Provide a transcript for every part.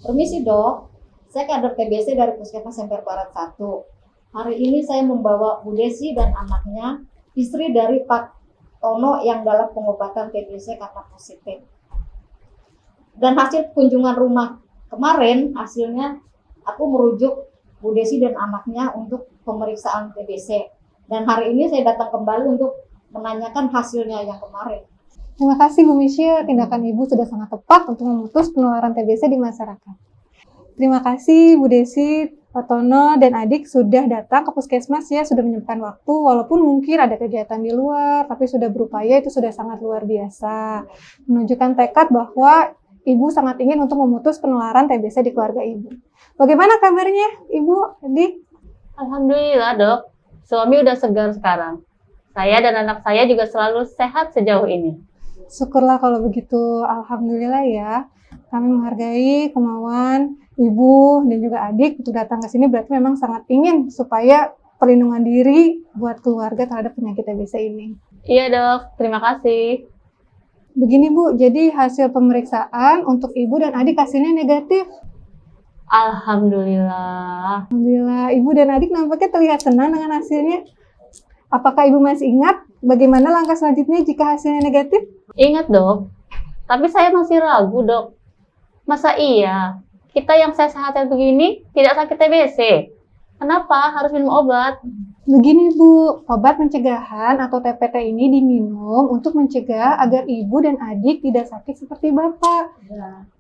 Permisi dok, saya kader TBC dari Puskesmas Semper Barat 1. Hari ini saya membawa Bu Desi dan anaknya, istri dari Pak Tono yang dalam pengobatan TBC kata positif. Dan hasil kunjungan rumah kemarin, hasilnya aku merujuk Bu Desi dan anaknya untuk pemeriksaan TBC. Dan hari ini saya datang kembali untuk menanyakan hasilnya yang kemarin. Terima kasih Bu Michelle, tindakan Ibu sudah sangat tepat untuk memutus penularan TBC di masyarakat. Terima kasih Bu Desi, Pak Tono, dan adik sudah datang ke puskesmas ya, sudah menyempatkan waktu, walaupun mungkin ada kegiatan di luar, tapi sudah berupaya, itu sudah sangat luar biasa. Menunjukkan tekad bahwa Ibu sangat ingin untuk memutus penularan TBC di keluarga Ibu. Bagaimana kabarnya Ibu, adik? Alhamdulillah dok, suami udah segar sekarang. Saya dan anak saya juga selalu sehat sejauh ini. Syukurlah kalau begitu, alhamdulillah ya. Kami menghargai kemauan Ibu dan juga adik untuk datang ke sini, berarti memang sangat ingin supaya perlindungan diri buat keluarga terhadap penyakit TBC ini. Iya dok, terima kasih. Begini Bu, jadi hasil pemeriksaan untuk Ibu dan adik hasilnya negatif. Alhamdulillah. Alhamdulillah, Ibu dan adik nampaknya terlihat senang dengan hasilnya. Apakah Ibu masih ingat bagaimana langkah selanjutnya jika hasilnya negatif? Ingat dok, tapi saya masih ragu dok. Masa iya, kita yang sehat begini tidak sakit TBC? Kenapa harus minum obat? Begini Bu, obat pencegahan atau TPT ini diminum untuk mencegah agar Ibu dan adik tidak sakit seperti Bapak.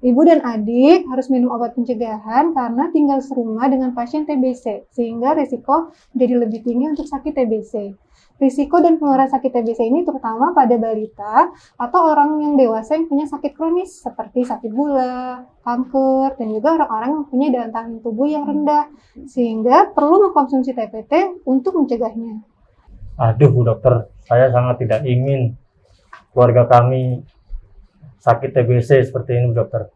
Ibu dan adik harus minum obat pencegahan karena tinggal serumah dengan pasien TBC, sehingga risiko jadi lebih tinggi untuk sakit TBC. Risiko dan penularan sakit TBC ini terutama pada balita atau orang yang dewasa yang punya sakit kronis seperti sakit gula, kanker, dan juga orang-orang yang punya daya tahan tubuh yang rendah, sehingga perlu mengkonsumsi TPT untuk mencegahnya. Aduh Bu Dokter, saya sangat tidak ingin keluarga kami sakit TBC seperti ini Bu Dokter.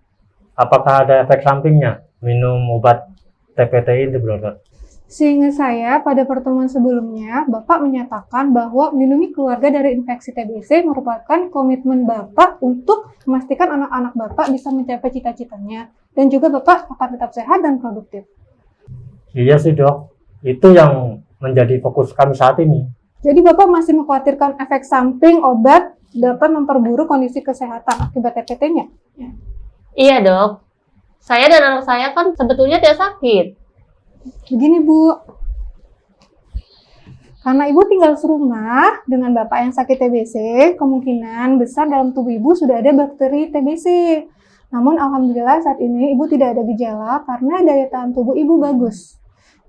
Apakah ada efek sampingnya minum obat TPT ini Bu Dokter? Seingat saya, pada pertemuan sebelumnya, Bapak menyatakan bahwa melindungi keluarga dari infeksi TBC merupakan komitmen Bapak untuk memastikan anak-anak Bapak bisa mencapai cita-citanya. Dan juga Bapak akan tetap sehat dan produktif. Iya sih Dok, itu yang menjadi fokus kami saat ini. Jadi Bapak masih mengkhawatirkan efek samping obat dapat memperburuk kondisi kesehatan akibat TPT-nya? Iya dok, saya dan anak saya kan sebetulnya tidak sakit. Begini Bu, karena Ibu tinggal serumah dengan Bapak yang sakit TBC, kemungkinan besar dalam tubuh Ibu sudah ada bakteri TBC. Namun Alhamdulillah saat ini Ibu tidak ada gejala karena daya tahan tubuh Ibu bagus.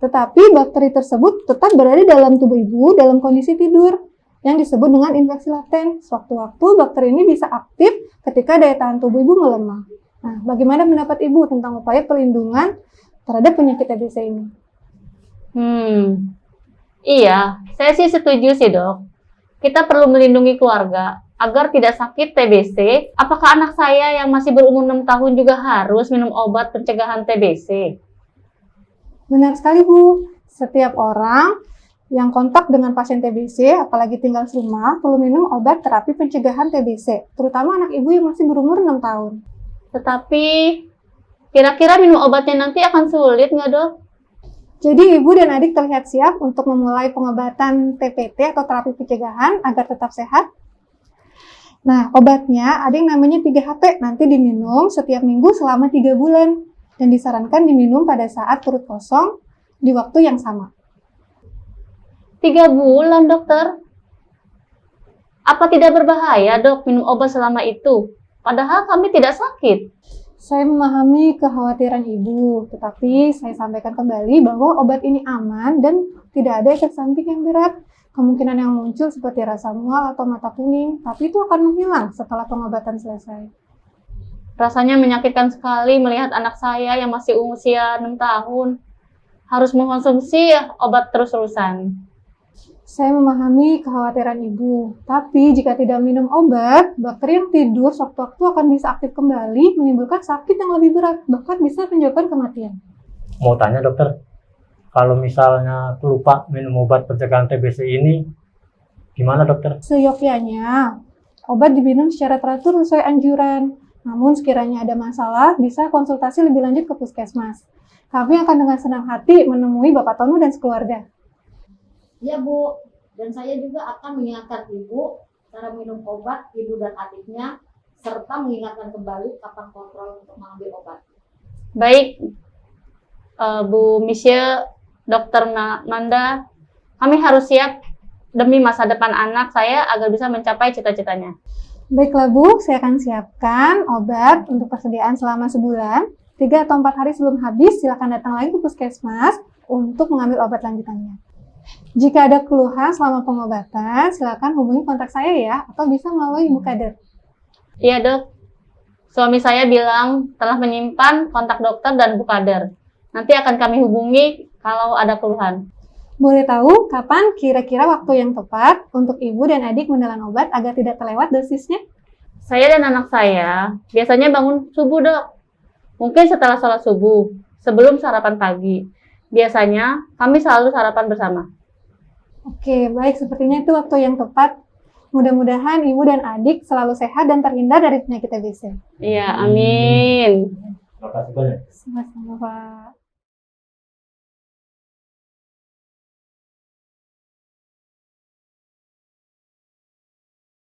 Tetapi bakteri tersebut tetap berada dalam tubuh Ibu dalam kondisi tidur, yang disebut dengan infeksi laten. Sewaktu-waktu bakteri ini bisa aktif ketika daya tahan tubuh Ibu melemah. Nah, bagaimana pendapat Ibu tentang upaya perlindungan terhadap penyakit TBC ini? Iya, saya sih setuju sih dok. Kita perlu melindungi keluarga agar tidak sakit TBC. Apakah anak saya yang masih berumur 6 tahun juga harus minum obat pencegahan TBC? Benar sekali Bu, setiap orang yang kontak dengan pasien TBC, apalagi tinggal serumah, perlu minum obat terapi pencegahan TBC, terutama anak Ibu yang masih berumur 6 tahun. Tetapi kira-kira minum obatnya nanti akan sulit nggak dok? Jadi Ibu dan adik terlihat siap untuk memulai pengobatan TPT atau terapi pencegahan agar tetap sehat. Nah, obatnya ada yang namanya 3HP, nanti diminum setiap minggu selama 3 bulan. Dan disarankan diminum pada saat perut kosong di waktu yang sama. 3 bulan dokter? Apa tidak berbahaya dok minum obat selama itu? Padahal kami tidak sakit. Saya memahami kekhawatiran Ibu, tetapi saya sampaikan kembali bahwa obat ini aman dan tidak ada efek samping yang berat. Kemungkinan yang muncul seperti rasa mual atau mata kuning, tapi itu akan menghilang setelah pengobatan selesai. Rasanya menyakitkan sekali melihat anak saya yang masih usia 6 tahun harus mengkonsumsi obat terus-terusan. Saya memahami kekhawatiran Ibu, tapi jika tidak minum obat, bakteri yang tidur sewaktu-waktu akan bisa aktif kembali, menimbulkan sakit yang lebih berat, bahkan bisa menyebabkan kematian. Mau tanya dokter, kalau misalnya lupa minum obat pencegahan TBC ini, gimana dokter? Seyogyanya, obat diminum secara teratur sesuai anjuran. Namun sekiranya ada masalah, bisa konsultasi lebih lanjut ke puskesmas. Kami akan dengan senang hati menemui Bapak Tono dan sekeluarga. Iya Bu, dan saya juga akan mengingatkan Ibu cara minum obat Ibu dan adiknya, serta mengingatkan kembali kapan kontrol untuk mengambil obat. Baik, Bu Michelle, Dokter Nanda, kami harus siap demi masa depan anak saya agar bisa mencapai cita-citanya. Baiklah Bu, saya akan siapkan obat untuk persediaan selama sebulan. 3 atau 4 hari sebelum habis, silakan datang lagi ke puskesmas untuk mengambil obat lanjutannya. Jika ada keluhan selama pengobatan, silakan hubungi kontak saya ya, atau bisa melalui Ibu Kader. Iya dok, suami saya bilang telah menyimpan kontak dokter dan Bu Kader. Nanti akan kami hubungi kalau ada keluhan. Boleh tahu kapan kira-kira waktu yang tepat untuk ibu dan adik menelan obat agar tidak terlewat dosisnya? Saya dan anak saya biasanya bangun subuh dok. Mungkin setelah sholat subuh, sebelum sarapan pagi. Biasanya kami selalu sarapan bersama. Oke, baik. Sepertinya itu waktu yang tepat. Mudah-mudahan ibu dan adik selalu sehat dan terhindar dari penyakit TBC. Iya, amin. Terima kasih banyak. Sama-sama, Pak.